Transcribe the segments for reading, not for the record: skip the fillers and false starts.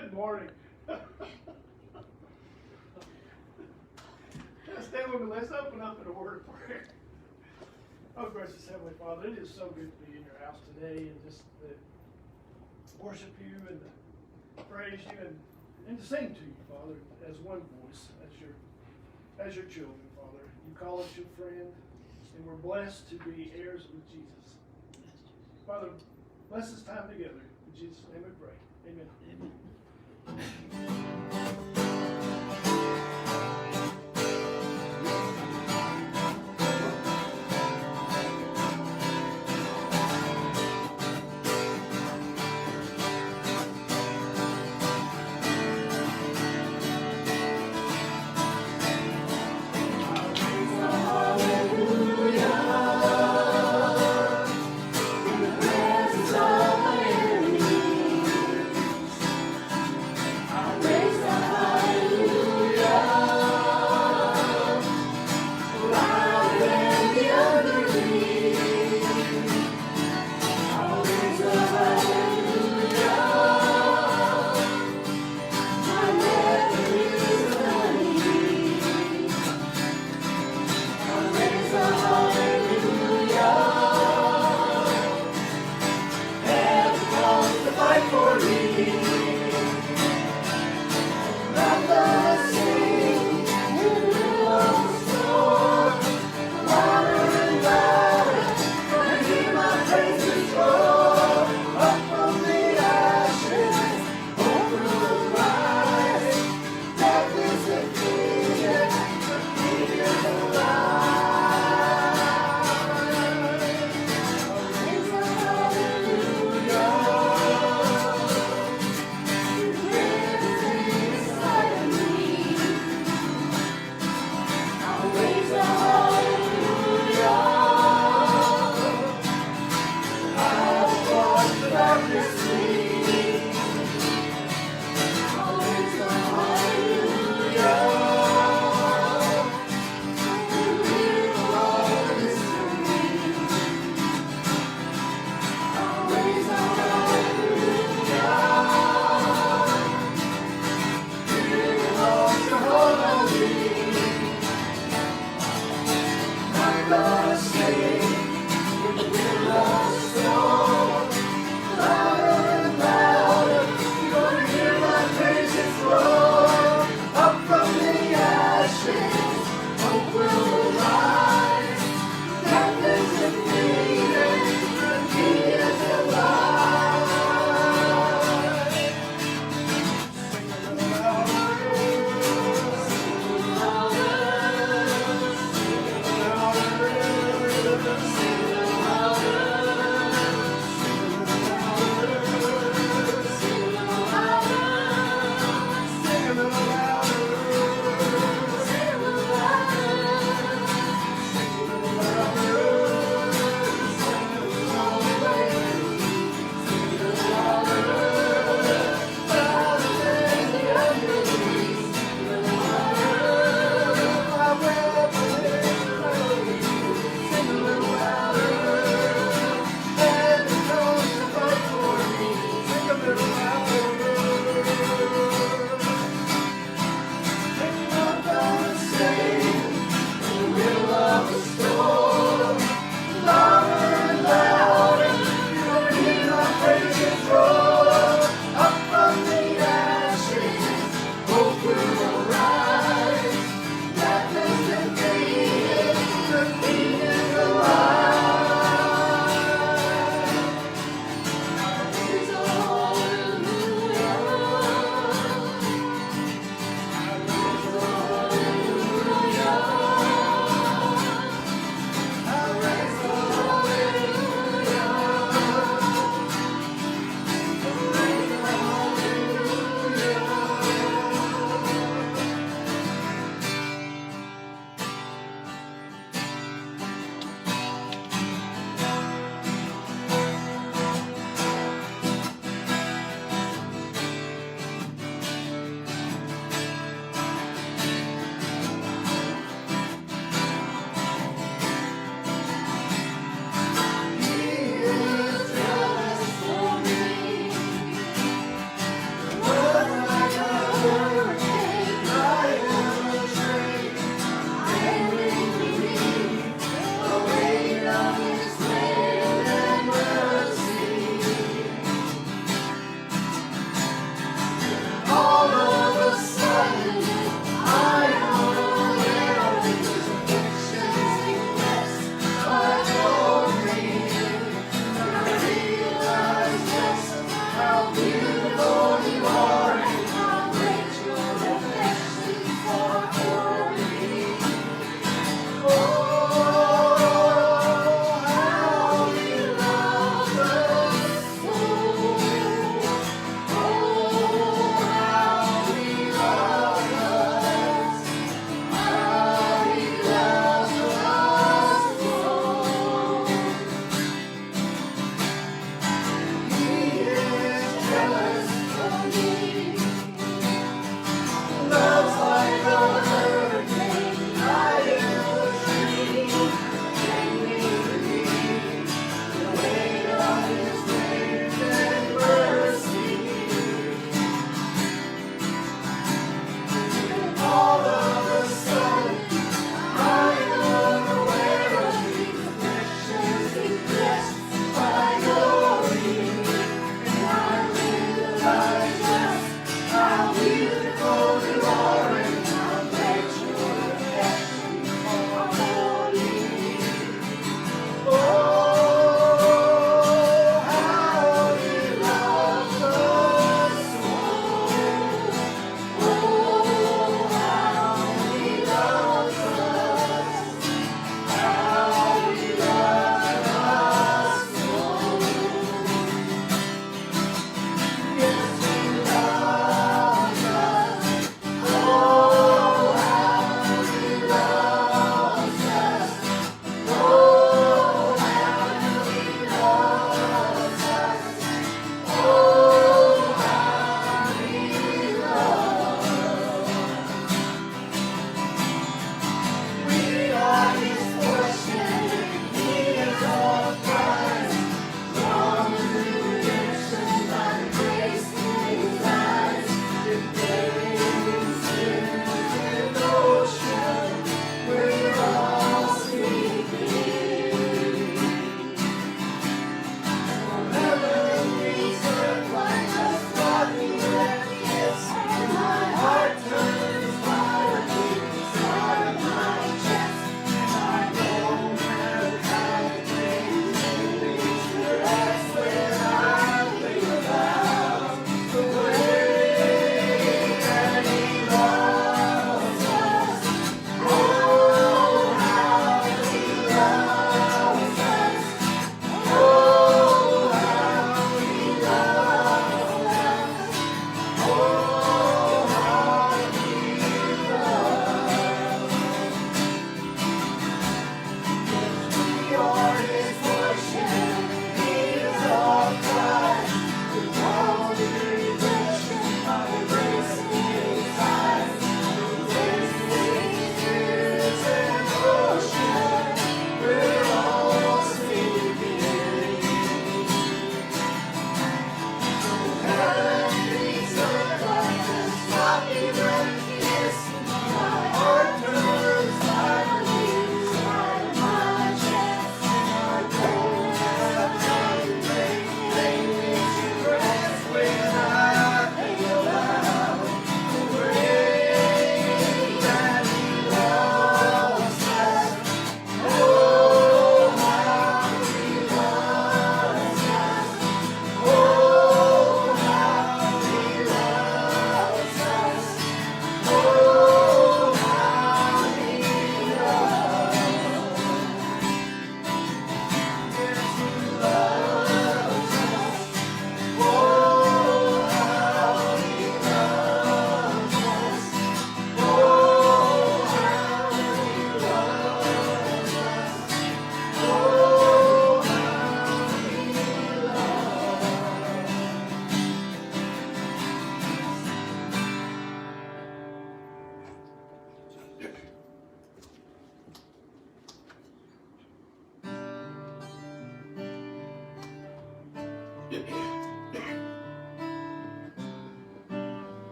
Good morning. Stand with me. Let's open up in a word of prayer. Oh, gracious Heavenly Father, it is so good to be in your house today and just to worship you and to praise you and to sing to you, Father, as one voice, as your children, Father. You call us your friend, and we're blessed to be heirs with Jesus. Father, bless this time together. In Jesus' name we pray. Amen.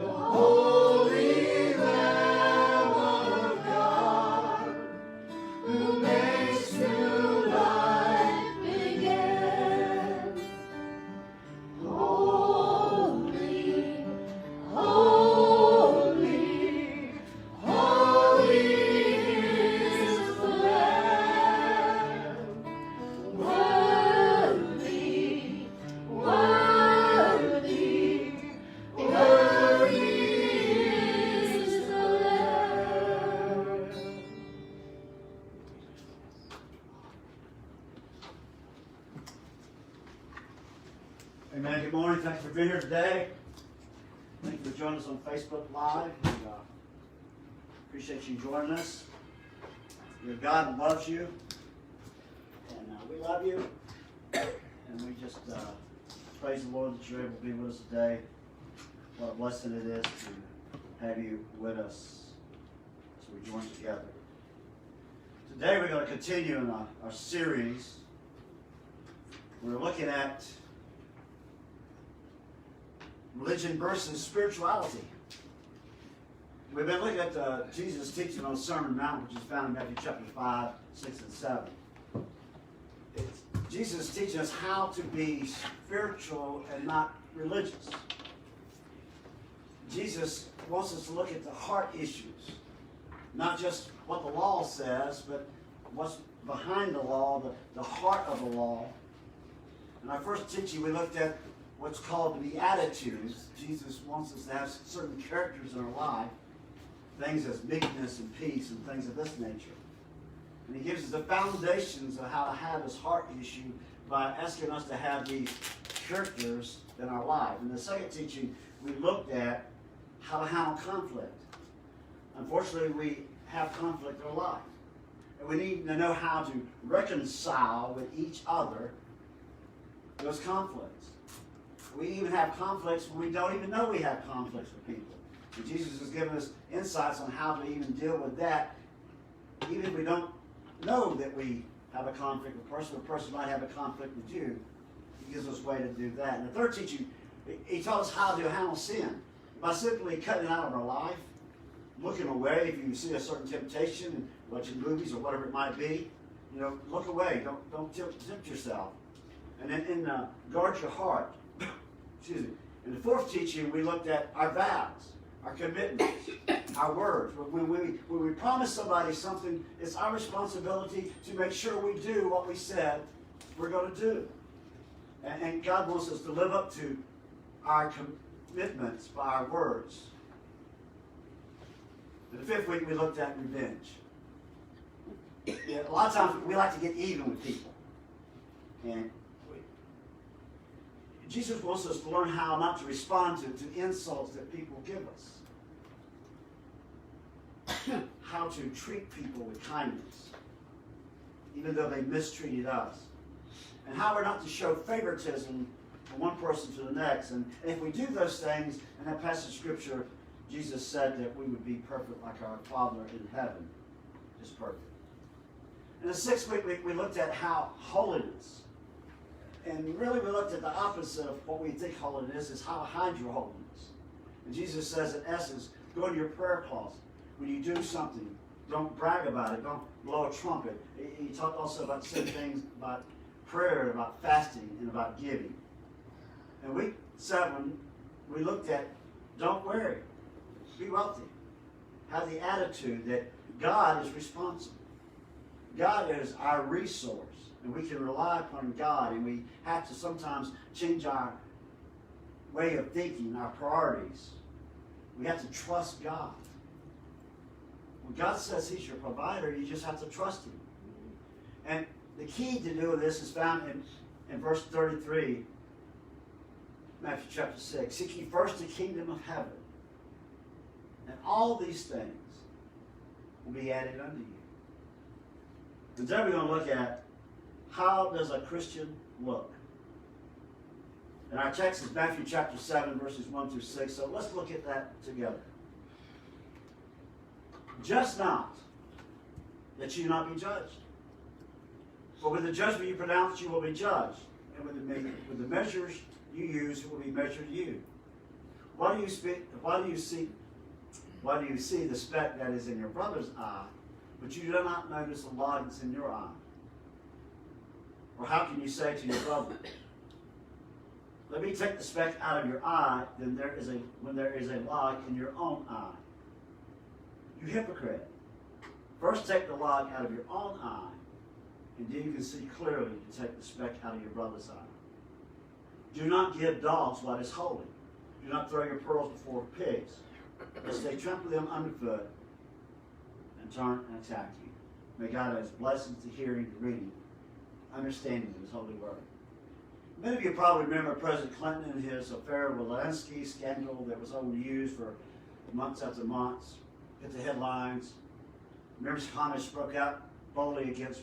Holy Lamb of God, Amen. Good morning. Thanks for being here today. Thank you for joining us on Facebook Live. We appreciate you joining us. Your God loves you, and we love you. And we just praise the Lord that you're able to be with us today. What a blessing it is to have you with us as we join together. Today we're going to continue in our series. We're looking at religion versus spirituality. We've been looking at Jesus' teaching on the Sermon on the Mount, which is found in Matthew chapter 5, 6, and 7. Jesus is teaching us how to be spiritual and not religious. Jesus wants us to look at the heart issues, not just what the law says, but what's behind the law, the heart of the law. In our first teaching, we looked at what's called the Beatitudes. Jesus wants us to have certain characters in our life, things as meekness and peace and things of this nature. And he gives us the foundations of how to have this heart issue by asking us to have these characters in our life. In the second teaching, we looked at how to handle conflict. Unfortunately, we have conflict in our life. And we need to know how to reconcile with each other those conflicts. We even have conflicts when we don't even know we have conflicts with people. And Jesus has given us insights on how to even deal with that, even if we don't know that we have a conflict with a person might have a conflict with you. He gives us a way to do that. In the third teaching, he taught us how to handle sin by simply cutting it out of our life, looking away if you see a certain temptation and watching movies or whatever it might be. Look away. Don't tempt yourself. And then guard your heart. Excuse me. In the fourth teaching, we looked at our vows, our commitments, our words. When we promise somebody something, it's our responsibility to make sure we do what we said we're going to do. And God wants us to live up to our commitments by our words. In the fifth week, we looked at revenge. A lot of times, we like to get even with people. And Jesus wants us to learn how not to respond to insults that people give us. How to treat people with kindness, even though they mistreated us. And how we're not to show favoritism from one person to the next. And if we do those things, in that passage of Scripture, Jesus said that we would be perfect like our Father in heaven is perfect. In the sixth week, we looked at how holiness. And really we looked at the opposite of what we think holiness is, how to hide your holiness. And Jesus says, in essence, go to your prayer closet. When you do something, don't brag about it. Don't blow a trumpet. He talked also about certain things about prayer, about fasting, and about giving. In week 7, we looked at don't worry. Be wealthy. Have the attitude that God is responsible. God is our resource. And we can rely upon God, and we have to sometimes change our way of thinking, our priorities. We have to trust God. When God says He's your provider, you just have to trust Him. And the key to doing this is found in verse 33, Matthew chapter 6. Seek ye first the kingdom of heaven, and all these things will be added unto you. And then we're going to look at how does a Christian look? And our text is Matthew chapter 7, verses 1 through 6. So let's look at that together. Just not that you not be judged. For with the judgment you pronounce, you will be judged. And with the measures you use, it will be measured to you. Why do you see the speck that is in your brother's eye, but you do not notice the log that's in your eye? Or how can you say to your brother, let me take the speck out of your eye, when there is a log in your own eye? You hypocrite. First take the log out of your own eye, and then you can see clearly to take the speck out of your brother's eye. Do not give dogs what is holy. Do not throw your pearls before pigs, lest they trample them underfoot and turn and attack you. May God add His blessings to hearing, to reading, understanding of His holy word. Many of you probably remember President Clinton and his affair with Lewinsky scandal that was overused for months after months, hit the headlines. Members of Congress spoke out boldly against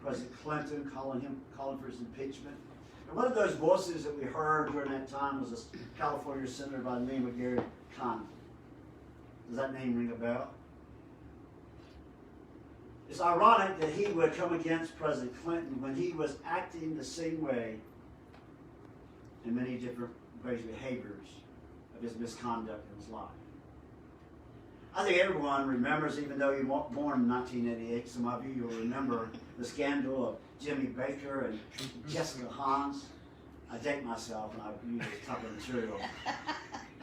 President Clinton, calling for his impeachment. And one of those voices that we heard during that time was a California senator by the name of Gary Condon. Does that name ring a bell? It's ironic that he would come against President Clinton when he was acting the same way in many different ways, behaviors of his misconduct in his life. I think everyone remembers, even though you weren't born in 1988, some of you will remember the scandal of Jimmy Baker and Jessica Hans. I date myself and I use this type of material.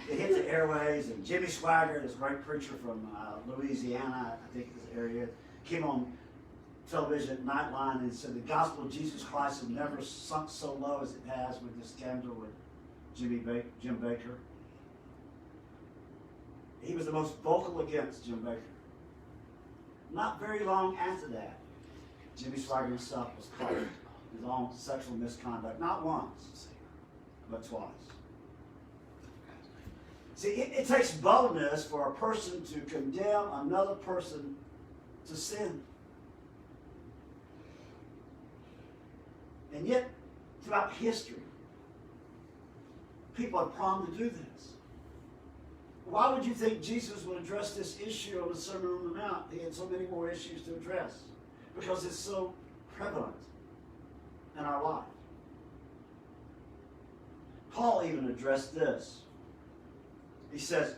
It hit the airways, and Jimmy Swaggart, this great preacher from Louisiana, I think this area, came on television at Nightline and said the gospel of Jesus Christ had never sunk so low as it has with this scandal with Jim Baker. He was the most vocal against Jim Baker. Not very long after that, Jimmy Swaggart himself was caught in his own sexual misconduct, not once, but twice. See, it takes boldness for a person to condemn another person to sin. And yet, throughout history, people have promised to do this. Why would you think Jesus would address this issue on the Sermon on the Mount? He had so many more issues to address because it's so prevalent in our life. Paul even addressed this. He says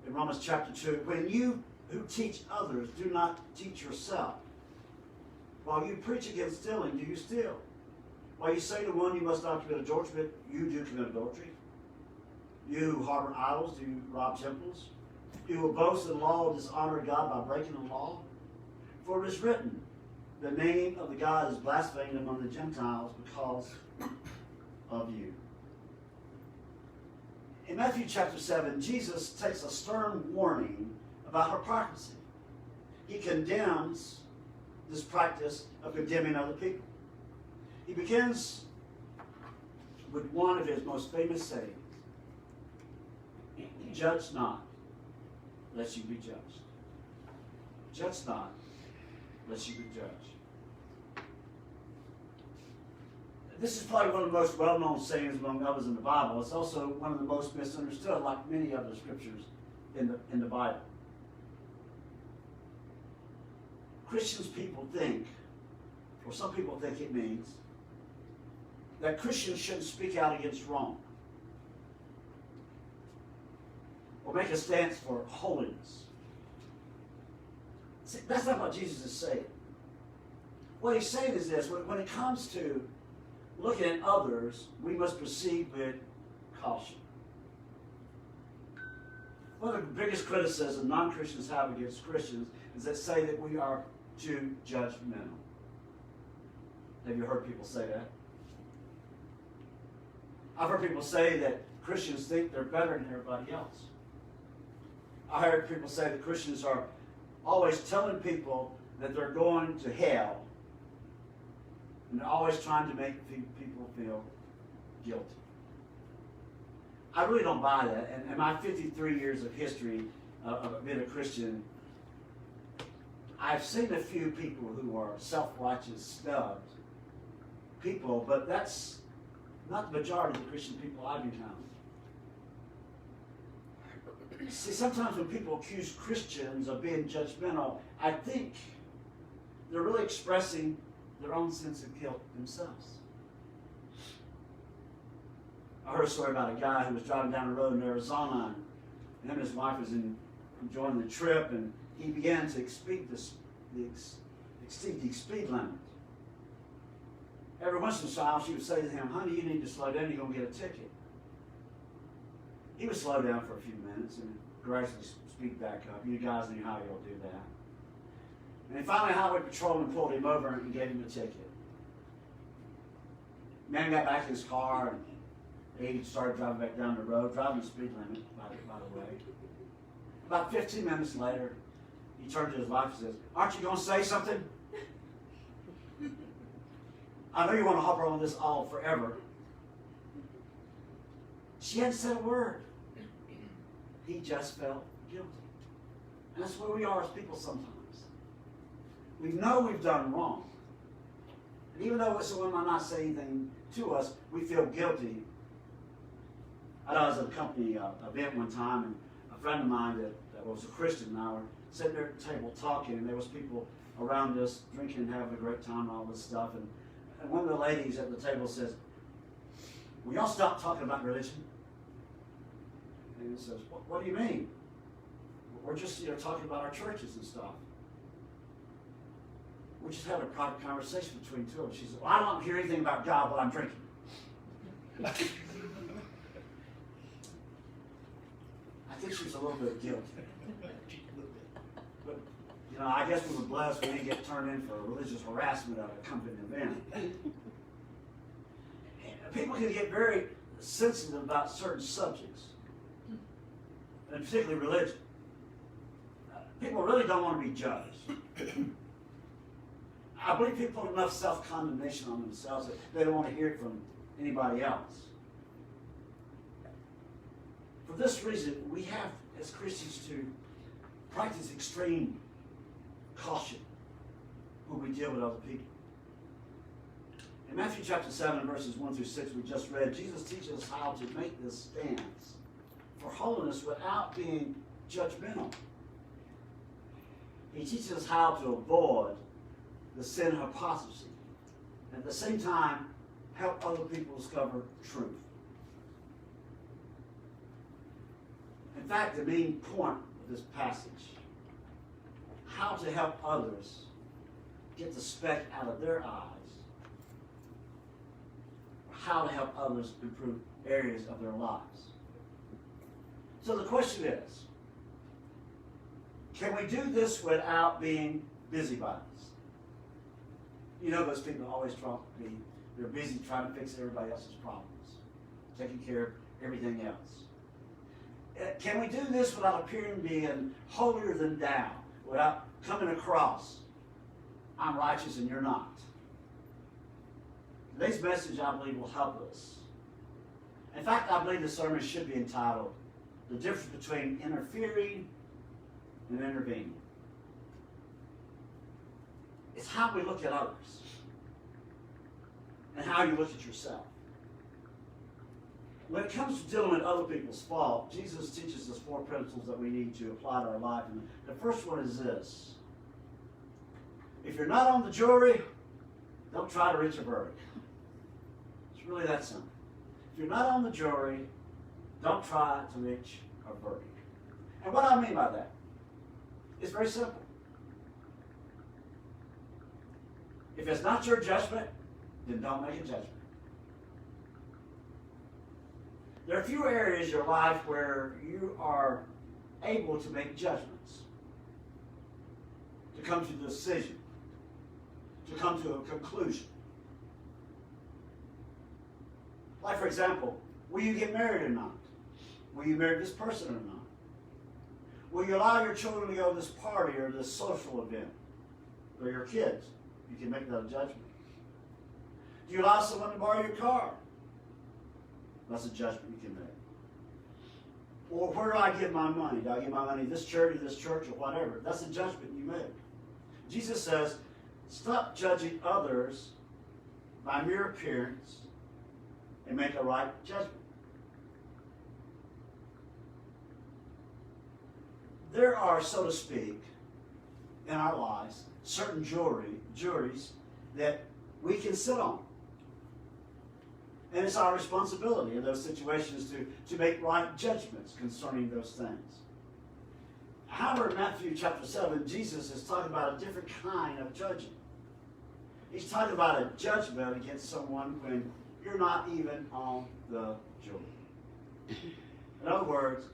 in Romans chapter 2, when you who teach others do not teach yourself, while you preach against stealing, do you steal? While you say to one you must not commit adultery, but you do commit adultery. You who harbor idols, do you rob temples? You who boast in the law dishonor God by breaking the law? For it is written, the name of the God is blasphemed among the Gentiles because of you. In Matthew chapter 7, Jesus takes a stern warning about hypocrisy. He condemns this practice of condemning other people. He begins with one of his most famous sayings. Judge not, lest you be judged. Judge not, lest you be judged. This is probably one of the most well-known sayings among others in the Bible. It's also one of the most misunderstood, like many other scriptures in the Bible. Christians people think, or some people think it means, that Christians shouldn't speak out against wrong or make a stance for holiness. See, that's not what Jesus is saying. What he's saying is this: when it comes to looking at others, we must proceed with caution. One of the biggest criticisms non-Christians have against Christians is that say that we are too judgmental. Have you heard people say that? I've heard people say that Christians think they're better than everybody else. I heard people say that Christians are always telling people that they're going to hell, and they're always trying to make people feel guilty. I really don't buy that. And in my 53 years of history of being a Christian, I've seen a few people who are self-righteous, snubbed people, but that's not the majority of the Christian people I've encountered. See, sometimes when people accuse Christians of being judgmental, I think they're really expressing their own sense of guilt themselves. I heard a story about a guy who was driving down the road in Arizona, and him and his wife was enjoying the trip, and he began to exceed the speed limit. Every once in a while, she would say to him, "Honey, you need to slow down, you're going to get a ticket." He would slow down for a few minutes and gradually speed back up. You guys knew how you'll do that. And then finally, highway patrolman pulled him over and gave him a ticket. Man got back in his car, and he started driving back down the road, driving the speed limit, by the way. About 15 minutes later, he turned to his wife and says, "Aren't you going to say something?" I know you want to hop on this all forever. She hadn't said a word. He just felt guilty. And that's where we are as people sometimes. We know we've done wrong. And even though someone might not say anything to us, we feel guilty. I was at a company event one time, and a friend of mine that was a Christian and I were sitting there at the table talking, and there was people around us drinking and having a great time and all this stuff. And one of the ladies at the table says, "Will y'all stop talking about religion?" And he says, what do you mean? We're just talking about our churches and stuff. We're just having a private conversation between two of them. She said, "Well, I don't hear anything about God while I'm drinking." I think she was a little bit guilty. But, I guess we were blessed we didn't get turned in for religious harassment at a company event. People can get very sensitive about certain subjects, and particularly religion. People really don't want to be judged. I believe people have enough self-condemnation on themselves that they don't want to hear it from anybody else. For this reason, we have, as Christians, to practice extreme caution when we deal with other people. In Matthew chapter 7, verses 1 through 6, we just read, Jesus teaches us how to make this stance for holiness without being judgmental. He teaches us how to avoid the sin of hypocrisy, and at the same time, help other people discover truth. In fact, the main point of this passage, how to help others get the speck out of their eyes, or how to help others improve areas of their lives. So the question is, can we do this without being busybodies? Those people always they're busy trying to fix everybody else's problems, taking care of everything else. Can we do this without appearing being holier than thou, without coming across, I'm righteous and you're not? Today's message, I believe, will help us. In fact, I believe the sermon should be entitled, "The Difference Between Interfering and Intervening." It's how we look at others and how you look at yourself. When it comes to dealing with other people's fault, Jesus teaches us 4 principles that we need to apply to our life. And the first one is this: if you're not on the jury, don't try to reach a verdict. It's really that simple. If you're not on the jury, don't try to reach a verdict. And what I mean by that, it's very simple. If it's not your judgment, then don't make a judgment. There are few areas in your life where you are able to make judgments, to come to a decision, to come to a conclusion. Like, for example, will you get married or not? Will you marry this person or not? Will you allow your children to go to this party or this social event? Or your kids? You can make that a judgment. Do you allow someone to borrow your car? That's a judgment you can make. Or where do I give my money? Do I give my money to this church or whatever? That's a judgment you make. Jesus says, stop judging others by mere appearance and make a right judgment. There are, so to speak, in our lives, certain juries that we can sit on. And it's our responsibility in those situations to make right judgments concerning those things. However, in Matthew chapter 7, Jesus is talking about a different kind of judging. He's talking about a judgment against someone when you're not even on the jury. In other words,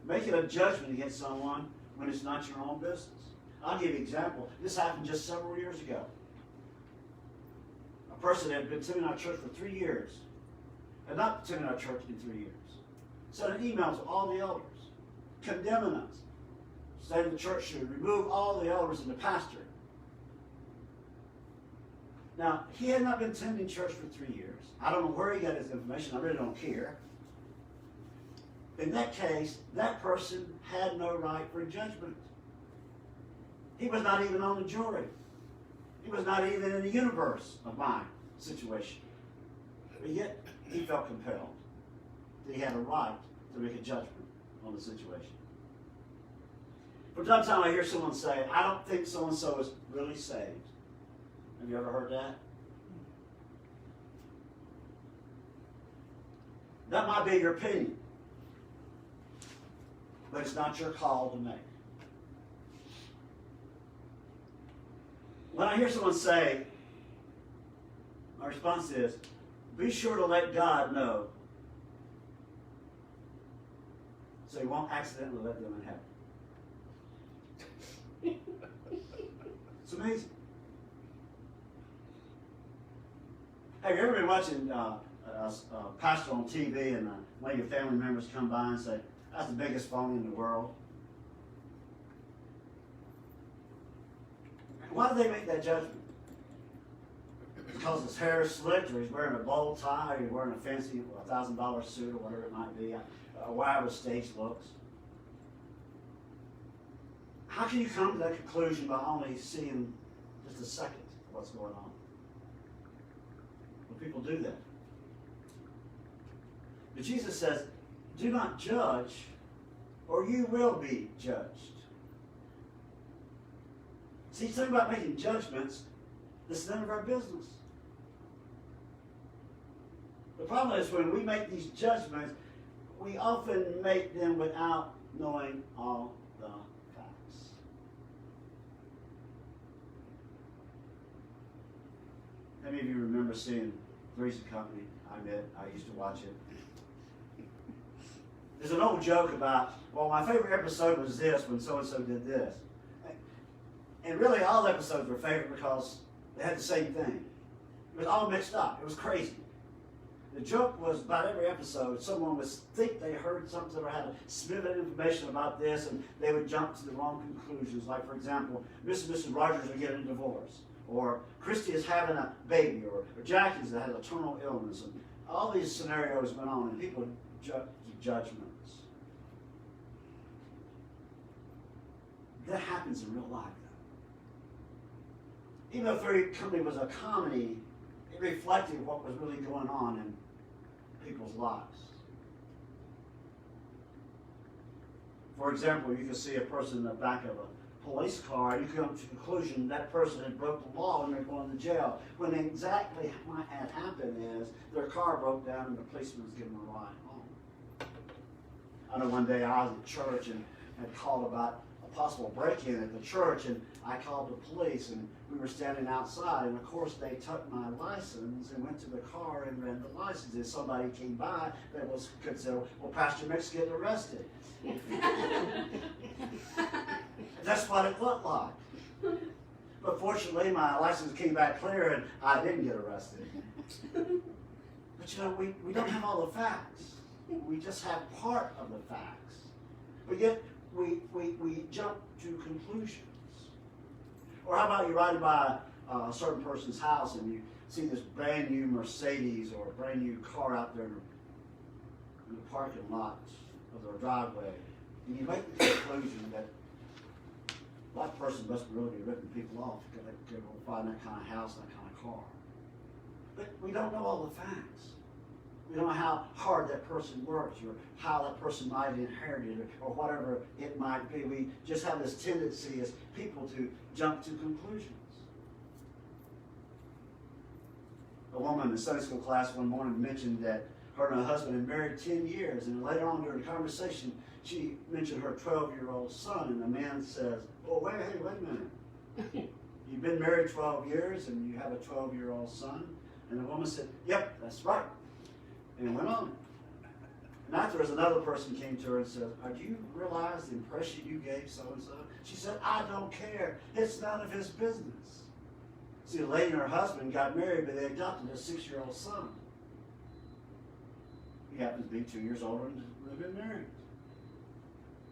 making a judgment against someone when it's not your own business. I'll give you an example. This happened just several years ago. A person had been attending our church for 3 years, had not attended our church in 3 years, sent an email to all the elders, condemning us, saying the church should remove all the elders and the pastor. Now, he had not been attending church for 3 years. I don't know where he got his information. I really don't care. In that case, that person had no right for judgment. He was not even on the jury. He was not even in the universe of my situation. But yet, he felt compelled that he had a right to make a judgment on the situation. From time to time, I hear someone say, I don't think so-and-so is really saved. Have you ever heard that? That might be your opinion, but it's not your call to make. When I hear someone say, my response is, be sure to let God know so you won't accidentally let them in heaven. It's amazing. Have you ever been watching a pastor on TV and one of your family members come by and say, that's the biggest phony in the world? Why do they make that judgment? Because his hair is slicked, or he's wearing a bow tie, or he's wearing a fancy $1,000 suit, or whatever it might be, or however stage looks. How can you come to that conclusion by only seeing just a second of what's going on? Well, people do that. But Jesus says, do not judge, or you will be judged. See, he's talking about making judgments that's none of our business. The problem is when we make these judgments, we often make them without knowing all the facts. How many of you remember seeing Three's Company? I used to watch it. There's an old joke about, well, my favorite episode was this when so-and-so did this. And really all the episodes were favorite because they had the same thing. It was all mixed up. It was crazy. The joke was about every episode, someone would think they heard something or had a snippet of information about this, and they would jump to the wrong conclusions. Like, for example, Mr. and Mrs. Rogers are getting a divorce, or Christy is having a baby, or Jackie's that has a terminal illness. And all these scenarios went on, and people judged judgments. That happens in real life, though. Even though Three's Company was a comedy, it reflected what was really going on in people's lives. For example, you can see a person in the back of a police car, and you come to the conclusion that person had broke the law and they're going to jail. When exactly what had happened is their car broke down and the policeman was giving them a ride home. I know one day I was at church and had called about a possible break-in at the church, and I called the police, and we were standing outside, and of course they took my license and went to the car and ran the license. If somebody came by that could say, well, Pastor Mick's getting arrested. That's what it looked like. But fortunately, my license came back clear, and I didn't get arrested. But you know, we don't have all the facts. We just have part of the facts. But yet, we jump to conclusions. Or how about you riding by a certain person's house and you see this brand new Mercedes or a brand new car out there in the parking lot of their driveway, and you make the conclusion that that person must really be ripping people off because they go find that kind of house, that kind of car. But we don't know all the facts. We don't know how hard that person works, or how that person might have inherited it, or whatever it might be. We just have this tendency as people to jump to conclusions. A woman in Sunday school class one morning mentioned that her and her husband had married 10 years, and later on during the conversation, she mentioned her 12-year-old son, and the man says, oh, wait a minute. You've been married 12 years, and you have a 12-year-old son? And the woman said, yep, that's right. And went on. And afterwards, another person came to her and said, do you realize the impression you gave so-and-so? She said, I don't care. It's none of his business. See, the lady and her husband got married, but they adopted a 6-year-old son. He happens to be 2 years older and they've been married.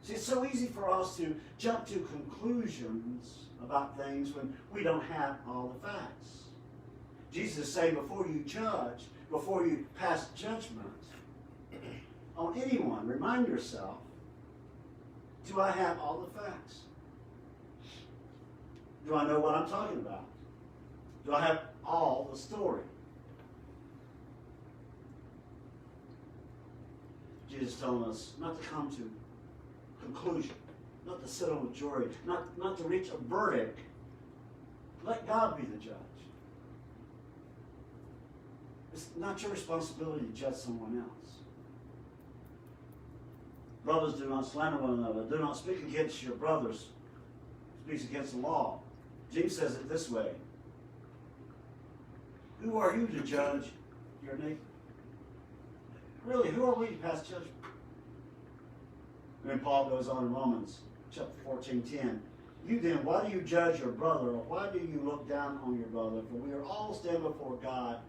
See, it's so easy for us to jump to conclusions about things when we don't have all the facts. Jesus is saying before you judge, before you pass judgment on anyone, remind yourself, do I have all the facts? Do I know what I'm talking about? Do I have all the story? Jesus is telling us not to come to conclusion, not to sit on the jury, not to reach a verdict. Let God be the judge. It's not your responsibility to judge someone else. Brothers, do not slander one another. Do not speak against your brothers. Speaks against the law. James says it this way. Who are you to judge your neighbor? Really, who are we to pass judgment? And then Paul goes on in Romans chapter 14:10. You then, why do you judge your brother, or why do you look down on your brother? For we are all stand before God,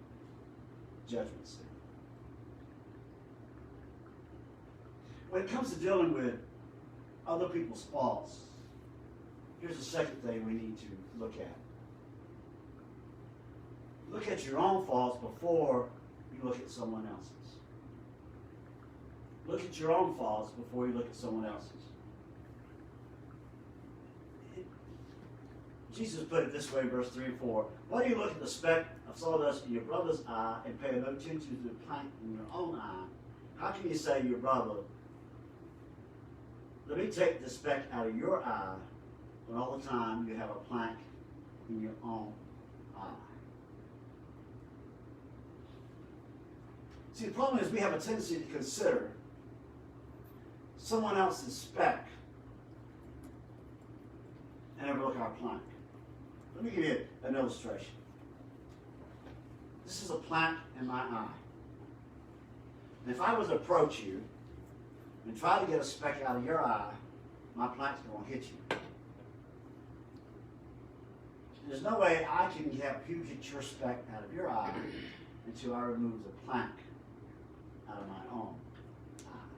judgment seat. When it comes to dealing with other people's faults, here's the second thing we need to look at. Look at your own faults before you look at someone else's. Look at your own faults before you look at someone else's. Jesus put it this way in verse 3 and 4. Why do you look at the speck of sawdust in your brother's eye and pay no attention to the plank in your own eye? How can you say to your brother, let me take the speck out of your eye, when all the time you have a plank in your own eye? See, the problem is we have a tendency to consider someone else's speck and overlook our plank. Let me give you an illustration. This is a plank in my eye. And if I was to approach you and try to get a speck out of your eye, my plank's going to hit you. There's no way I can help you get your speck out of your eye until I remove the plank out of my own eye.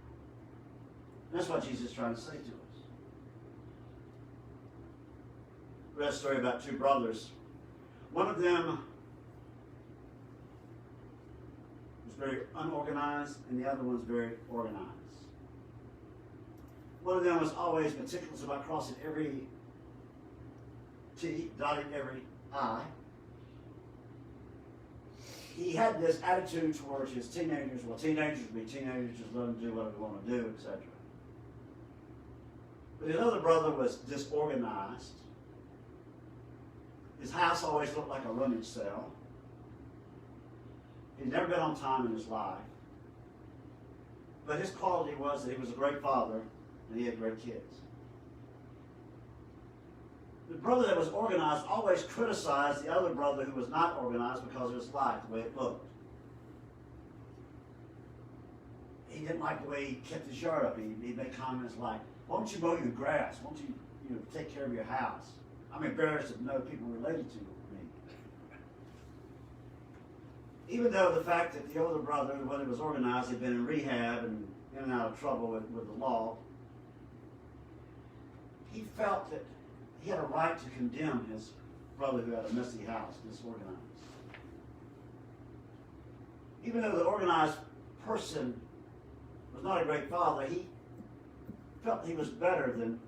And that's what Jesus is trying to say to us. I read a story about two brothers. One of them was very unorganized, and the other one was very organized. One of them was always meticulous about crossing every T, dotting every I. He had this attitude towards his teenagers. Well, teenagers would be teenagers, just let them do whatever they want to do, etc. But his other brother was disorganized. His house always looked like a rummage sale. He'd never been on time in his life. But his quality was that he was a great father and he had great kids. The brother that was organized always criticized the other brother who was not organized because of his life, the way it looked. He didn't like the way he kept his yard up. He made comments like, why don't you mow your grass? Why don't you take care of your house? I'm embarrassed to know people related to me. Even though the fact that the older brother, when he was organized, had been in rehab and in and out of trouble with the law, he felt that he had a right to condemn his brother who had a messy house, disorganized. Even though the organized person was not a great father, he felt he was better than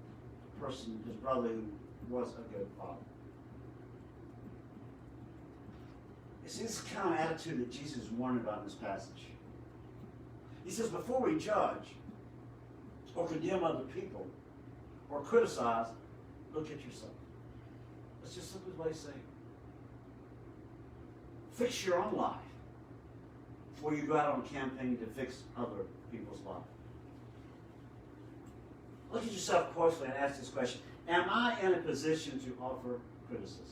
the person, his brother, who was a good father. It's this kind of attitude that Jesus warned about in this passage. He says, before we judge or condemn other people or criticize, look at yourself. That's just simply what he's saying. Fix your own life before you go out on a campaign to fix other people's life. Look at yourself closely and ask this question. Am I in a position to offer criticism?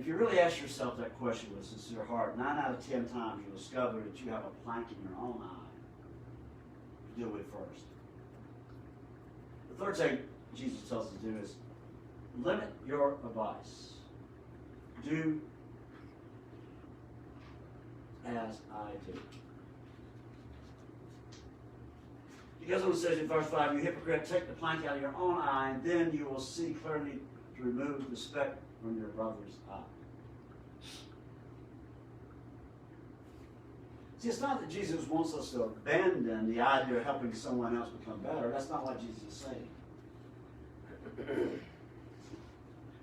If you really ask yourself that question with a sincere heart, 9 out of 10 times you'll discover that you have a plank in your own eye to deal with first. The third thing Jesus tells us to do is limit your advice. Do as I do. He goes on and says in verse 5, you hypocrite, take the plank out of your own eye, and then you will see clearly to to remove the speck from your brother's eye. See, it's not that Jesus wants us to abandon the idea of helping someone else become better. That's not what Jesus is saying.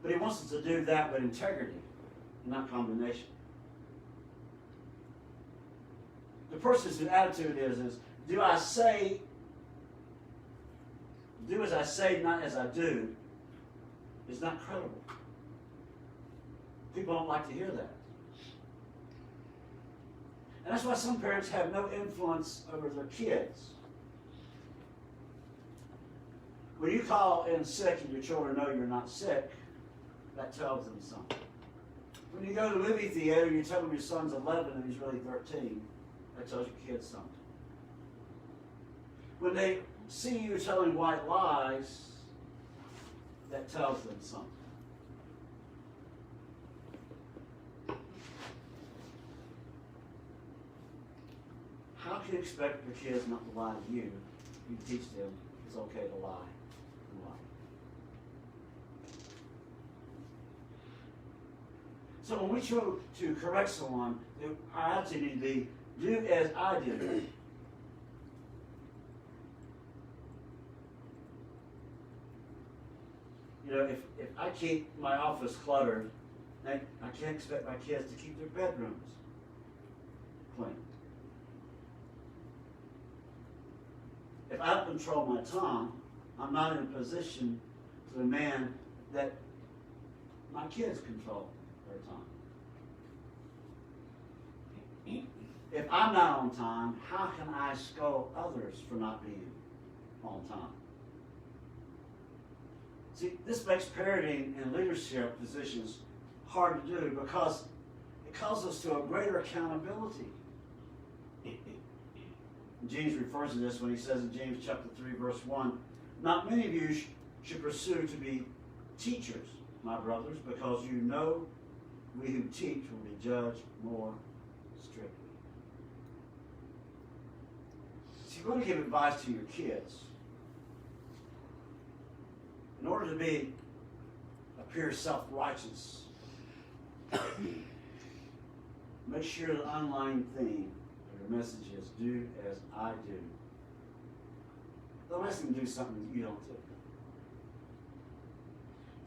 But he wants us to do that with integrity, not condemnation. The person's attitude is do as I say, not as I do, is not credible. People don't like to hear that. And that's why some parents have no influence over their kids. When you call in sick and your children know you're not sick, that tells them something. When you go to the movie theater and you tell them your son's 11 and he's really 13, that tells your kids something. When they see you telling white lies, that tells them something. How can you expect your kids not to lie to you? You teach them it's okay to lie in life. So when we try to correct someone, our attitude needs to be, do as I did. You know, if I keep my office cluttered, I can't expect my kids to keep their bedrooms clean. If I control my tongue, I'm not in a position to demand that my kids control their tongue. If I'm not on time, how can I scold others for not being on time? See, this makes parenting and leadership positions hard to do because it calls us to a greater accountability. James refers to this when he says in James chapter 3, verse 1, not many of you should pursue to be teachers, my brothers, because you know we who teach will be judged more strictly. So you want to give advice to your kids. In order to appear self-righteous, make sure the underlying theme of your message is do as I do. Don't ask them to do something that you don't do.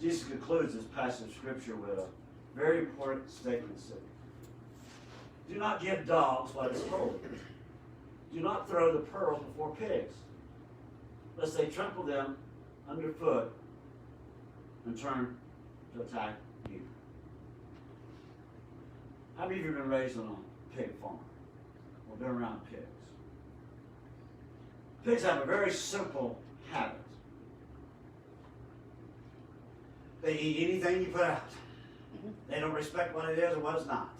Jesus concludes this passage of Scripture with a very important statement. Do not give dogs what is holy. Do not throw the pearls before pigs, lest they trample them underfoot and turn to attack you. How many of you have been raised on a pig farm or been around pigs? Pigs have a very simple habit. They eat anything you put out. They don't respect what it is or what it's not.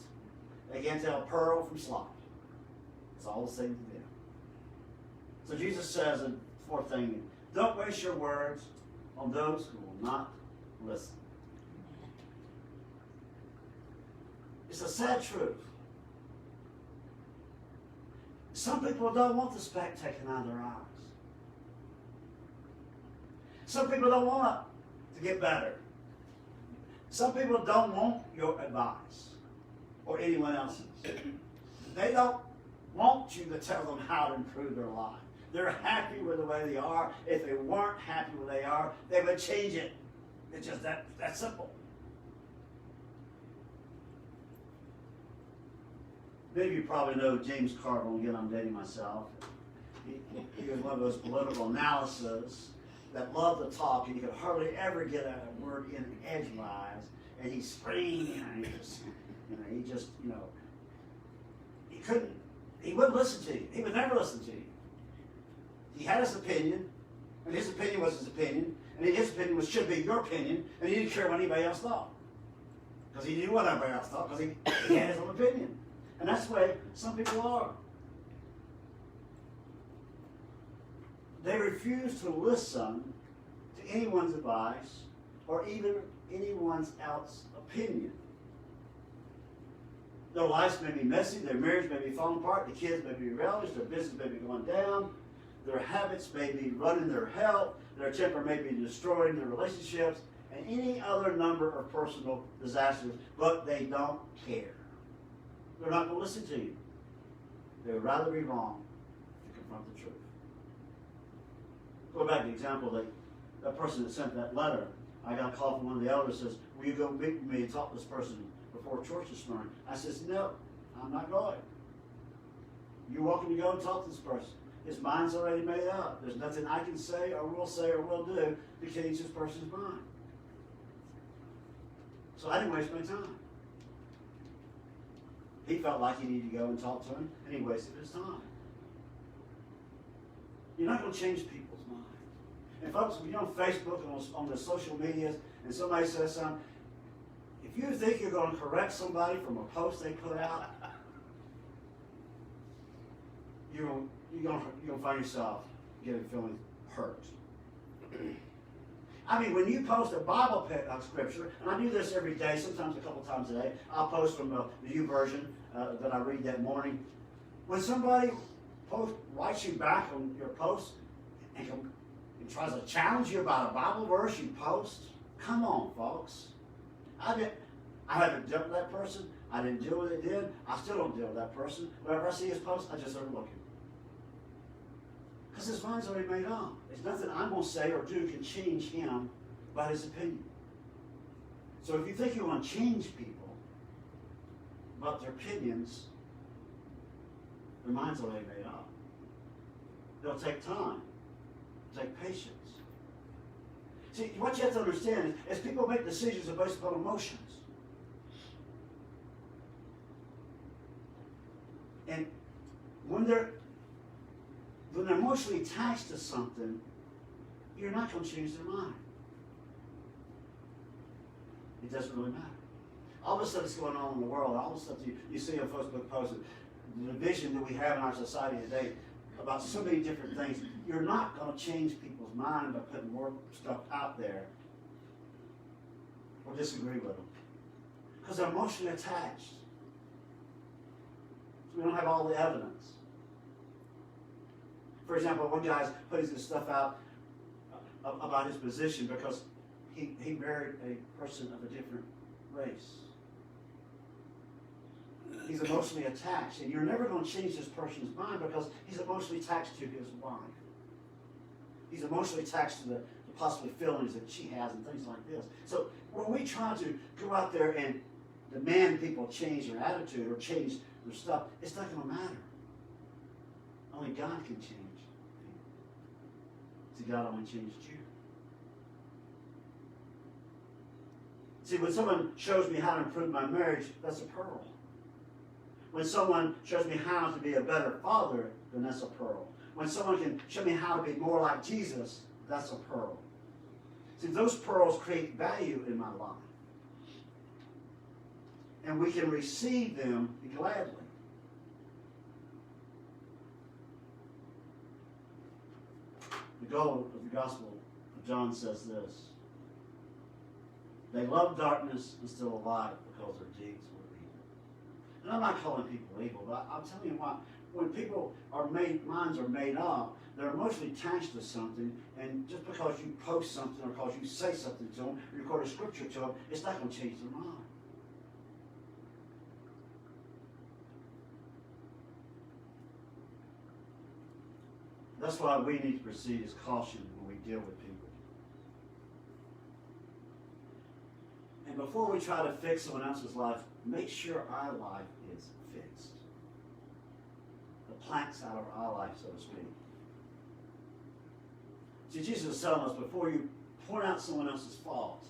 They can't tell pearl from slop. It's all the same to them. So Jesus says in the fourth thing, don't waste your words on those who will not listen. It's a sad truth. Some people don't want the speck taken out of their eyes. Some people don't want to get better. Some people don't want your advice or anyone else's. They don't want you to tell them how to improve their life. They're happy with the way they are. If they weren't happy with the way they are, they would change it. It's just that simple. Many of you probably know James Carville. Again, I'm dating myself. He was one of those political analysts that loved to talk, and you could hardly ever get a word in edgewise, and he screamed, and he wouldn't listen to you. He would never listen to you. He had his opinion, and his opinion was his opinion, and his opinion should be your opinion, and he didn't care what anybody else thought. Because he knew what everybody else thought, because he had his own opinion. And that's the way some people are. They refuse to listen to anyone's advice or even anyone's else's opinion. Their lives may be messy, their marriage may be falling apart, the kids may be rebellious, their business may be going down, their habits may be running their health, their temper may be destroying their relationships, and any other number of personal disasters, but they don't care. They're not going to listen to you. They would rather be wrong to confront the truth. Go back to the example that person that sent that letter. I got a call from one of the elders that says, will you go meet with me and talk to this person before church this morning? I says, no, I'm not going. You're welcome to go and talk to this person. His mind's already made up. There's nothing I can say or will do to change this person's mind. So I didn't waste my time. He felt like he needed to go and talk to him, and he wasted his time. You're not going to change people's mind. And folks, when you're on Facebook and on the social medias, and somebody says something, if you think you're going to correct somebody from a post they put out, you're going to find yourself feeling hurt. I mean, when you post a Bible scripture, and I do this every day, sometimes a couple times a day, I'll post from the YouVersion that I read that morning. When somebody writes you back on your post and tries to challenge you about a Bible verse you post, come on, folks. I haven't dealt with that person. I didn't deal with it then. I still don't deal with that person. Whenever I see his post, I just overlook him. Because his mind's already made up. There's nothing I'm going to say or do can change him by his opinion. So if you think you want to change people about their opinions, their mind's already made up. They'll take time. It'll take patience. See, what you have to understand is people make decisions based upon emotions. And when they're emotionally attached to something, you're not going to change their mind. It doesn't really matter. All the stuff that's going on in the world, all the stuff you see on Facebook posts, the division that we have in our society today about so many different things, you're not going to change people's mind by putting more stuff out there or disagree with them. Because they're emotionally attached. So we don't have all the evidence. For example, one guy's putting this stuff out about his position because he married a person of a different race. He's emotionally attached, and you're never going to change this person's mind because he's emotionally attached to his wife. He's emotionally attached to the possible feelings that she has and things like this. So when we try to go out there and demand people change their attitude or change their stuff, it's not going to matter. Only God can change people. See, God only changed you. See, when someone shows me how to improve my marriage, that's a pearl. When someone shows me how to be a better father, then that's a pearl. When someone can show me how to be more like Jesus, that's a pearl. See, those pearls create value in my life. And we can receive them gladly. The goal of the Gospel of John says this: they love darkness instead of light because their deeds were evil. And I'm not calling people evil, but I'm telling you what, when people minds are made up, they're emotionally attached to something, and just because you post something or because you say something to them, or you quote a scripture to them, it's not going to change their mind. That's why we need to proceed as caution when we deal with people. And before we try to fix someone else's life, make sure our life is fixed. The planks out of our life, so to speak. See, Jesus is telling us, before you point out someone else's fault,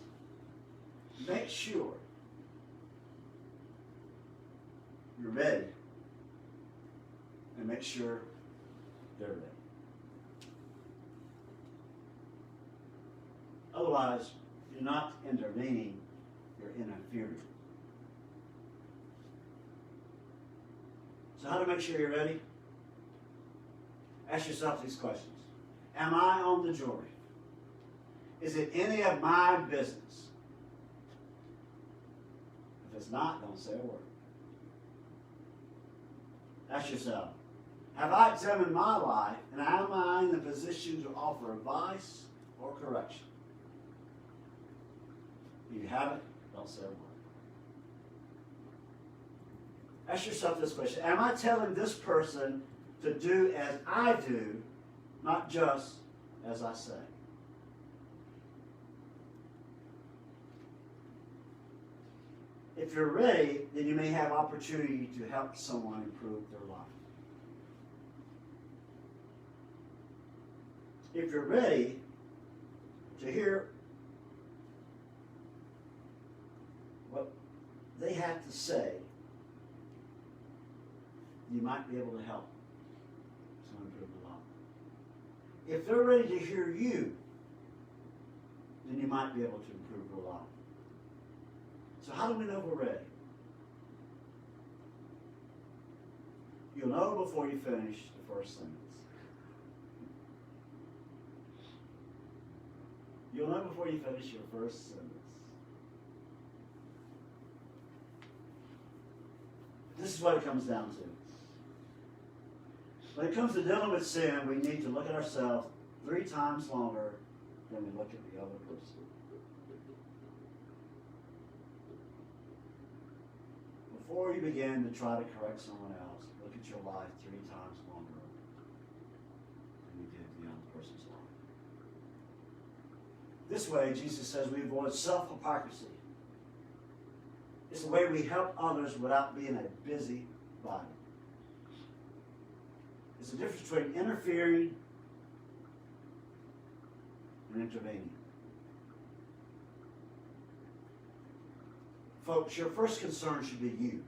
make sure you're ready, and make sure they're ready. Otherwise, you're not intervening, you're interfering. So how to make sure you're ready? Ask yourself these questions. Am I on the jury? Is it any of my business? If it's not, don't say a word. Ask yourself, have I examined my life, and am I in the position to offer advice or correction? If you haven't, don't say a word. Ask yourself this question. Am I telling this person to do as I do, not just as I say? If you're ready, then you may have opportunity to help someone improve their life. If you're ready to hear what they have to say, you might be able to help someone improve their life. If they're ready to hear you, then you might be able to improve their life. So how do we know we're ready? You'll know before you finish the first sentence. You'll know before you finish your first sentence. This is what it comes down to. When it comes to dealing with sin, we need to look at ourselves 3 times longer than we look at the other person. Before you begin to try to correct someone else, look at your life 3 times longer than you did the other person's life. This way, Jesus says, we avoid self-hypocrisy. It's the way we help others without being a busybody. It's the difference between interfering and intervening. Folks, your first concern should be you.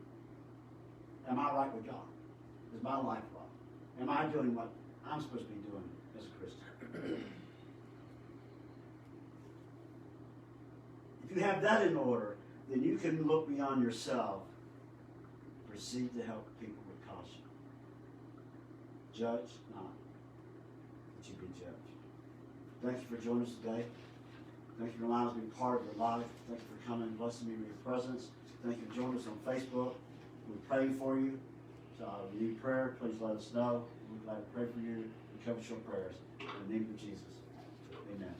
Am I right with God? Is my life right? Am I doing what I'm supposed to be doing as a Christian? If you have that in order, then you can look beyond yourself and proceed to help people with caution. Judge not, that you be judged. Thank you for joining us today. Thank you for allowing us to be part of your life. Thank you for coming and blessing me with your presence. Thank you for joining us on Facebook. We're praying for you. So if you need prayer, please let us know. We're glad to pray for you and cover your prayers. In the name of Jesus. Amen.